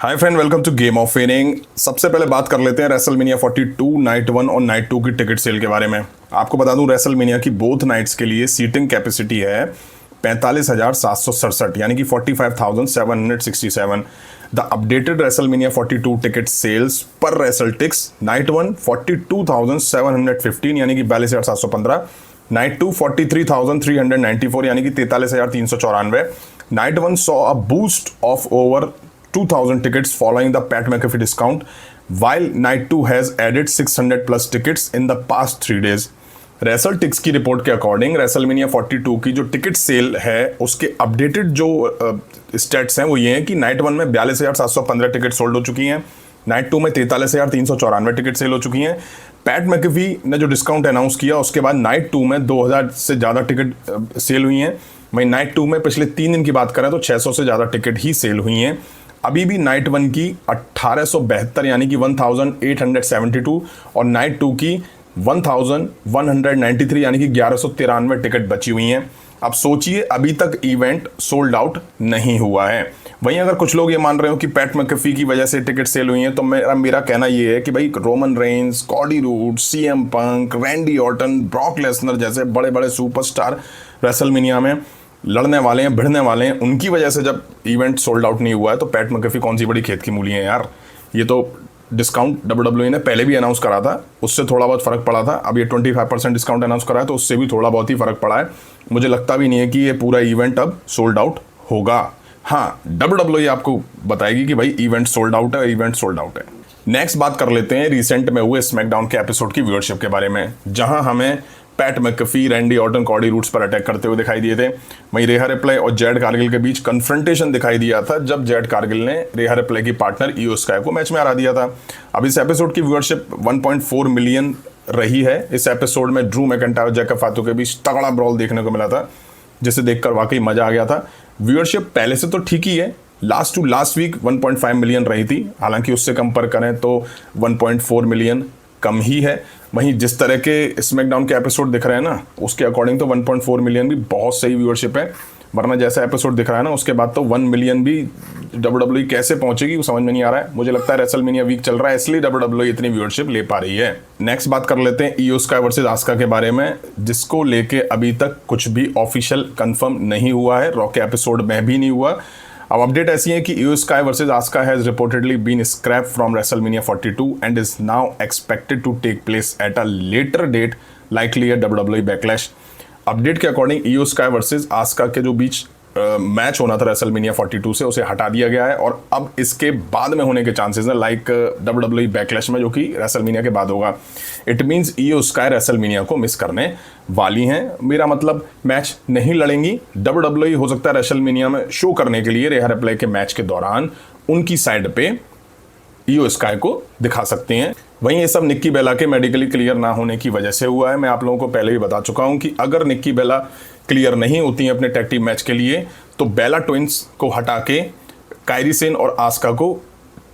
Hi friend, welcome to Game of Winning. सबसे पहले बात कर लेते हैं रेसलमेनिया 42 नाइट 1 और नाइट 2 की टिकट सेल के बारे में। आपको बता दूं रेसलमेनिया की बोथ नाइट्स के लिए सीटिंग कैपेसिटी है 45,767 यानी कि 45,767। The updated WrestleMania 42 ticket sales पर रेसलटिक्स नाइट 1 42,715 यानी कि 42,715, नाइट 2 43,394 यानी कि 43,394। Night 1 saw a boost of over 2,000 tickets following the Pat McAfee discount, while Night 2 has added 600 plus tickets in the past 3 days. रेसलटिक्स की report के according WrestleMania 42 की जो ticket cell है उसके अपडेटेड जो स्टेट्स हैं वो ये हैं कि नाइट 1 में 42,715 टिकट सोल्ड हो चुकी हैं, नाइट 2 में 43,394 टिकट सेल हो चुकी हैं। पैट मैकेफी ने जो डिस्काउंट अनाउंस किया उसके बाद नाइट 2 में 2,000 से ज़्यादा टिकट सेल हुई हैं। वहीं नाइट 2 में पिछले 3 दिन की बात करें तो 600 से ज़्यादा टिकट ही सेल हुई हैं। अभी भी नाइट 1 की 1872 यानी कि 1872 और नाइट 2 की 1193 यानी कि 1193 टिकट बची हुई हैं। अब सोचिए अभी तक इवेंट सोल्ड आउट नहीं हुआ है। वहीं अगर कुछ लोग ये मान रहे हो कि पैट मैकेफी की वजह से टिकट सेल हुई हैं तो मेरा कहना ये है कि भाई Roman Reigns, Cardi roads, CM Punk, Randy Orton, Brock Lesnar जैसे बड़े बड़े सुपरस्टार रेसलमेनिया में लड़ने वाले हैं, भिड़ने वाले हैं, उनकी वजह से जब इवेंट सोल्ड आउट नहीं हुआ है तो पैट मैकेफी कौन सी बड़ी खेत की मूली है यार। ये तो डिस्काउंट WWE ने पहले भी अनाउंस करा था, उससे थोड़ा बहुत फ़र्क पड़ा था। अब ये 25% डिस्काउंट अनाउंस करा है तो उससे भी थोड़ा बहुत ही फ़र्क पड़ा है। मुझे लगता भी नहीं है कि ये पूरा इवेंट अब सोल्ड आउट होगा। हाँ, WWE आपको बताएगी कि भाई इवेंट सोल्ड आउट है, इवेंट सोल्ड आउट है। नेक्स्ट बात कर लेते हैं रिसेंट में हुए स्मैकडाउन के एपिसोड की व्यूअरशिप के बारे में, जहां हमें PAT McAfee, Randy Orton, Cardi roads पर अटैक करते हुए दिखाई दिए थे। वहीं रेहा रिप्ले और जेड कारगिल के बीच कन्फ्रंटेशन दिखाई दिया था जब जेड कारगिल ने रेहा रिप्ले की पार्टनर इयो स्काई को मैच में हरा दिया था। अब इस एपिसोड की व्यूअरशिप 1.4 मिलियन रही है। इस एपिसोड में ड्रू मैकइंटायर और जैकब फातू के बीच तगड़ा ब्रॉल देखने को मिला था जिसे देखकर वाकई मजा आ गया था। व्यूअरशिप पहले से तो ठीक ही है, last to last week 1.5 million रही थी, हालांकि उससे कंपेयर करें तो 1.4 मिलियन कम ही है। वहीं जिस तरह के स्मैकडाउन के एपिसोड दिख रहे हैं ना उसके अकॉर्डिंग तो 1.4 मिलियन भी बहुत सही व्यूअरशिप है, वरना जैसा एपिसोड दिख रहा है ना उसके बाद तो 1 मिलियन भी WWE कैसे पहुंचेगी वो समझ में नहीं आ रहा है। मुझे लगता है रेसलमेनिया वीक चल रहा है इसलिए WWE इतनी व्यूअरशिप ले पा रही है। नेक्स्ट बात कर लेते हैं इयो स्काई वर्सेस आस्का के बारे में, जिसको लेके अभी तक कुछ भी ऑफिशियल कंफर्म नहीं हुआ है, रॉ के एपिसोड में भी नहीं हुआ। अब अपडेट ऐसी है कि Io Sky versus Asuka has reportedly been scrap from WrestleMania 42 and is now expected to take place at a later date, likely a WWE backlash. Update के according Io Sky versus Asuka के जो बीच match होना था WrestleMania 42 से उसे हटा दिया गया है और अब इसके बाद में होने के चांसेस हैं लाइक WWE बैकलैश में, जो कि रेसलमेनिया के बाद होगा। इट मीन्स इयो स्काई रेसलमेनिया को मिस करने वाली हैं। मेरा मतलब मैच नहीं लड़ेंगी, WWE हो सकता है रेसलमेनिया में शो करने के लिए रेहा रिप्ले के मैच के दौरान उनकी साइड पे इयो स्काई को दिखा सकते हैं। वहीं ये सब निक्की बेला के मेडिकली क्लियर ना होने की वजह से हुआ है। मैं आप लोगों को पहले ही बता चुका हूं कि अगर निक्की बेला क्लियर नहीं होती हैं अपने टैग टीम मैच के लिए तो बेला ट्विंस को हटा के कायरी सेन और आस्का को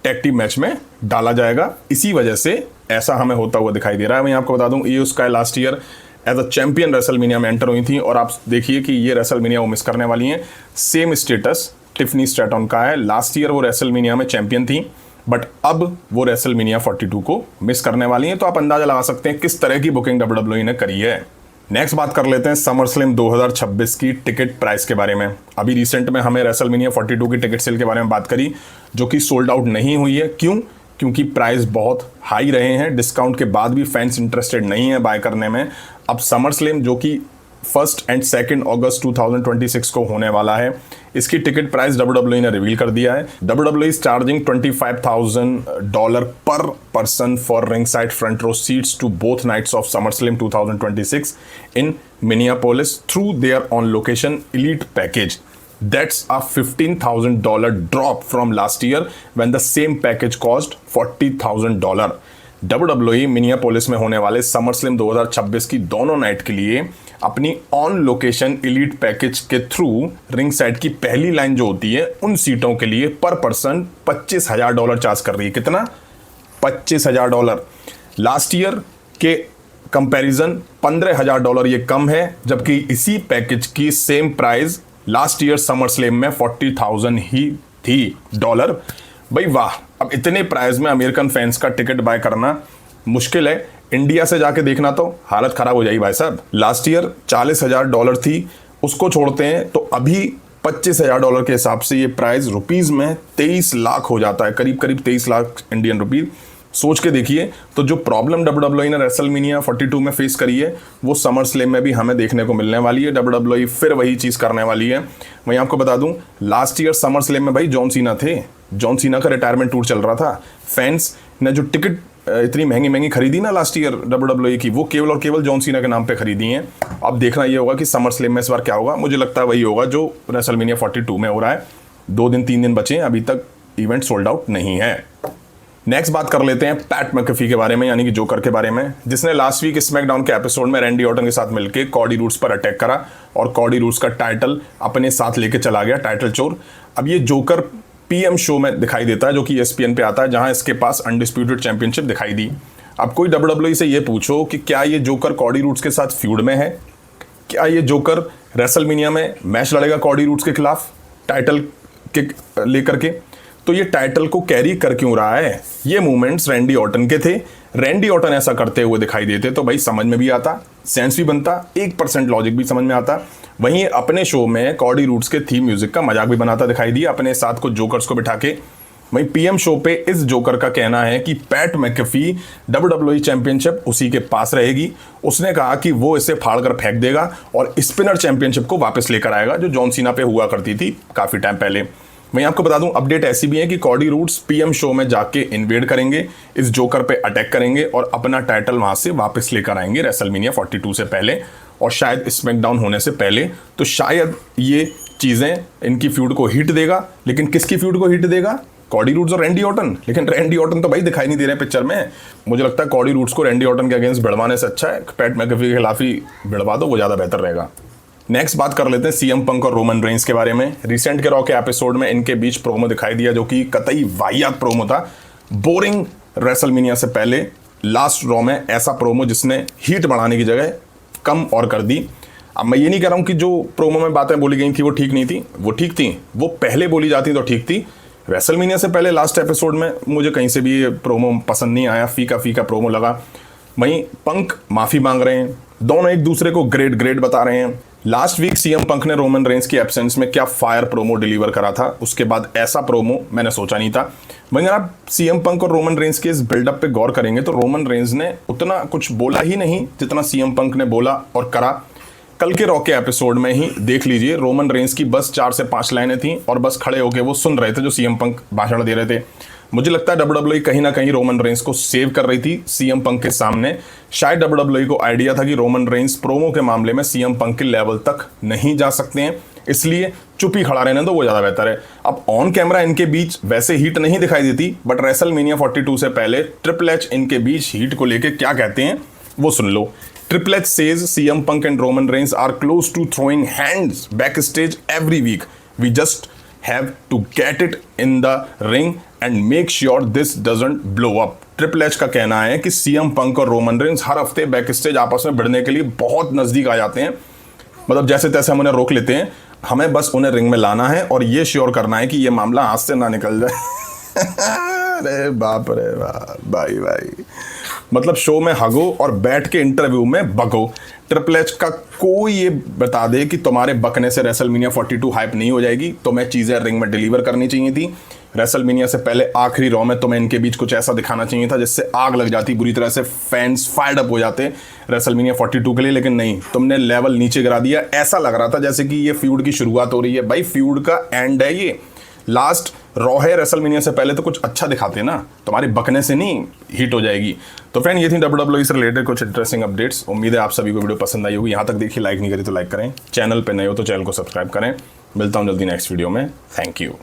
टैग टीम मैच में डाला जाएगा। इसी वजह से ऐसा हमें होता हुआ दिखाई दे रहा है। मैं आपको बता दूं Io Sky last year as a champion WrestleMania में एंटर हुई थी और आप देखिए कि ये रेसलमेनिया वो मिस करने वाली हैं। सेम स्टेटस टिफनी स्ट्रैटन का है, लास्ट ईयर वो रेसलमेनिया में चैंपियन थी बट अब वो रेसलमेनिया 42 को मिस करने वाली हैं, तो आप अंदाजा लगा सकते हैं किस तरह की बुकिंग WWE ने करी है। नेक्स्ट बात कर लेते हैं समर स्लैम 2026 की टिकट प्राइस के बारे में। अभी रिसेंट में हमें रेसलमेनिया 42 की टिकट सेल के बारे में बात करी जो कि सोल्ड आउट नहीं हुई है। क्यों? क्योंकि प्राइस बहुत हाई रहे हैं, डिस्काउंट के बाद भी फैंस इंटरेस्टेड नहीं है बाय करने में। अब समर स्लैम जो कि 1 एंड 2 अगस्त 2026 को होने वाला है, इसकी टिकट प्राइस WWE ने रिवील कर दिया है। WWE is charging $25,000 per person for ringside front row seats to both nights of SummerSlam 2026 in Minneapolis through their on location elite package. That's a $15,000 drop from last year when the same package cost $40,000। WWE Minneapolis में होने वाले SummerSlam 2026 की दोनों night के लिए अपनी on location elite package के through ring side की पहली लाइन जो होती है उन सीटों के लिए पर पर्सन $25,000 चार्ज कर रही है। कितना? $25,000। लास्ट ईयर के कंपैरिजन $15,000 ये कम है, जबकि इसी पैकेज की same price last year SummerSlam में $40,000 ही थी डॉलर। भाई वाह, अब इतने प्राइस में अमेरिकन फैंस का टिकट बाय करना मुश्किल है। इंडिया से जाके देखना तो हालत खराब हो जाएगी भाई साहब। लास्ट ईयर $40,000 थी, उसको छोड़ते हैं तो अभी $25,000 के हिसाब से ये प्राइस रुपीज़ में 23 लाख हो जाता है, करीब करीब 23 लाख इंडियन रुपीज़। सोच के देखिए, तो जो प्रॉब्लम WWE ने रेसलमेनिया 42 में फेस करी है वो समर स्लैम में भी हमें देखने को मिलने वाली है। WWE फिर वही चीज़ करने वाली है। वहीं आपको बता दूं, लास्ट ईयर समर स्लैम में भाई जॉन सीना थे, जॉन सीना का रिटायरमेंट टूर चल रहा था। फैंस ने जो टिकट इतनी महंगी महंगी खरीदी ना लास्ट ईयर WWE की, वो केवल और केवल जॉन सीना के नाम पे खरीदी हैं। अब देखना ये होगा कि समर स्लैम में इस बार क्या होगा। मुझे लगता है वही होगा जो रेसलमेनिया 42 में हो रहा है। 2 दिन 3 दिन बचे हैं, अभी तक इवेंट सोल्ड आउट नहीं है। नेक्स्ट बात कर लेते हैं पैट मैकेफी के बारे में, यानी कि जोकर के बारे में, जिसने लास्ट वीक स्मैकडाउन के एपिसोड में रैंडी ऑर्टन के साथ मिलकर कॉडी रूड्स पर अटैक करा और कॉडी रूड्स का टाइटल अपने साथ लेके चला गया, टाइटल चोर। अब ये जोकर पीएम शो में दिखाई देता है, जो कि ESPN पे आता है, जहां इसके पास अनडिस्प्यूटेड चैंपियनशिप दिखाई दी। अब कोई WWE से ये पूछो कि क्या ये जोकर कॉडी रूड्स के साथ फ्यूड में है, क्या ये जोकर रेसलमेनिया में मैच लड़ेगा कॉडी रूड्स के खिलाफ टाइटल के लेकर के, तो ये टाइटल को कैरी कर क्यों रहा है। ये मूवमेंट्स रैंडी ऑर्टन के थे। रैंडी ऑर्टन ऐसा करते हुए दिखाई देते तो भाई समझ में भी आता, सेंस भी बनता, 1% लॉजिक भी समझ में आता। वहीं अपने शो में कॉडी रूड्स के थीम म्यूजिक का मजाक भी बनाता दिखाई दिया अपने साथ कुछ जोकर्स को बिठा के। वहीं पीएम शो पे इस जोकर का कहना है कि पैट मैकेफी WWE चैंपियनशिप उसी के पास रहेगी। उसने कहा कि वो इसे फाड़ कर फेंक देगा और स्पिनर चैंपियनशिप को वापस लेकर आएगा, जो जॉन सीना पे हुआ करती थी काफ़ी टाइम पहले। मैं आपको बता दूं, अपडेट ऐसी भी है कि कॉडी रूड्स पीएम शो में जाके इन्वेड करेंगे, इस जोकर पे अटैक करेंगे और अपना टाइटल वहां से वापस लेकर आएंगे रेसलमेनिया 42 से पहले और शायद स्मैकडाउन होने से पहले। तो शायद ये चीज़ें इनकी फ्यूड को हिट देगा। लेकिन किसकी फ्यूड को हिट देगा? कॉडी रूड्स और रैंडी ऑर्टन। लेकिन रैंडी ऑर्टन तो भाई दिखाई नहीं दे रहे पिक्चर में। मुझे लगता है कॉडी रूड्स को रैंडी ऑर्टन के अगेंस्ट भिड़वाने से अच्छा है पैट मैकेफी के खिलाफ ही भिड़वा दो, वो ज़्यादा बेहतर रहेगा। नेक्स्ट बात कर लेते हैं सीएम पंक और रोमन रेंस के बारे में। रिसेंट के रॉ के एपिसोड में इनके बीच प्रोमो दिखाई दिया, जो कि कतई वाहियात प्रोमो था, बोरिंग। रेसलमेनिया से पहले लास्ट रॉ में ऐसा प्रोमो जिसने हीट बढ़ाने की जगह कम और कर दी। अब मैं ये नहीं कह रहा हूँ कि जो प्रोमो में बातें बोली गई थी वो ठीक नहीं थी, वो ठीक थी, वो पहले बोली जाती तो ठीक थी। रेसलमेनिया से पहले लास्ट एपिसोड में मुझे कहीं से भी ये प्रोमो पसंद नहीं आया, फीका फीका प्रोमो लगा। वहीं पंक माफ़ी मांग रहे हैं, दोनों एक दूसरे को ग्रेट बता रहे हैं। लास्ट वीक सीएम पंक ने रोमन रेंस की एब्सेंस में क्या फायर प्रोमो डिलीवर करा था, उसके बाद ऐसा प्रोमो मैंने सोचा नहीं था। मगर आप सीएम पंक और रोमन रेंस के इस बिल्डअप पे गौर करेंगे तो रोमन रेंस ने उतना कुछ बोला ही नहीं जितना सीएम पंक ने बोला और करा। कल के रॉ के एपिसोड में ही देख लीजिए, रोमन रेंस की बस 4 से 5 लाइनें थी और बस खड़े होकर वो सुन रहे थे जो सीएम पंक भाषण दे रहे थे। मुझे लगता है WWE कहीं ना कहीं रोमन रेंस को सेव कर रही थी सीएम पंक के सामने। शायद WWE को आइडिया था कि रोमन रेंस प्रोमो के मामले में सीएम पंक के लेवल तक नहीं जा सकते हैं, इसलिए चुप ही खड़ा रहने दो, वो ज़्यादा बेहतर है। अब ऑन कैमरा इनके बीच वैसे हीट नहीं दिखाई देती, बट रेसलमेनिया 42 से पहले ट्रिपल एच इनके बीच हीट को लेके क्या कहते हैं वो सुन लो। Triple H says CM Punk and Roman Reigns are close to throwing hands backstage every week. We just have to get it in the ring and make sure this doesn't blow up. Triple H का कहना है कि CM Punk और Roman Reigns हर हफ्ते backstage आपस में भिड़ने के लिए बहुत नज़दीक आ जाते हैं। मतलब जैसे तैसे हम उन्हें रोक लेते हैं, हमें बस उन्हें रिंग में लाना है और ये श्योर करना है कि ये मामला हाथ से ना निकल जाए। अरे बाप रे बाप, भाई मतलब शो में हगो और बैठ के इंटरव्यू में बको। ट्रिपल एच का कोई ये बता दे कि तुम्हारे बकने से रेसलमेनिया 42 हाइप नहीं हो जाएगी, तुम्हें चीज़ें रिंग में डिलीवर करनी चाहिए थी। रेसलमेनिया से पहले आखिरी रॉ में तुम्हें इनके बीच कुछ ऐसा दिखाना चाहिए था जिससे आग लग जाती, बुरी तरह से फैंस फायर्ड अप हो जाते रेसलमेनिया 42 के लिए। लेकिन नहीं, तुमने लेवल नीचे गिरा दिया। ऐसा लग रहा था जैसे कि ये फ्यूड की शुरुआत हो रही है। भाई फ्यूड का एंड है ये, लास्ट रॉ है। रेसलमेनिया से पहले तो कुछ अच्छा दिखाते ना, तुम्हारे बकने से नहीं हिट हो जाएगी। तो फ्रेंड, ये थी WWE से रिलेटेड कुछ इंटरेस्टिंग अपडेट्स। उम्मीद है आप सभी को वीडियो पसंद आई होगी। यहाँ तक देखिए, लाइक नहीं करी तो लाइक करें, चैनल पे नए हो तो चैनल को सब्सक्राइब करें। मिलता हूँ जल्दी नेक्स्ट वीडियो में। Thank you.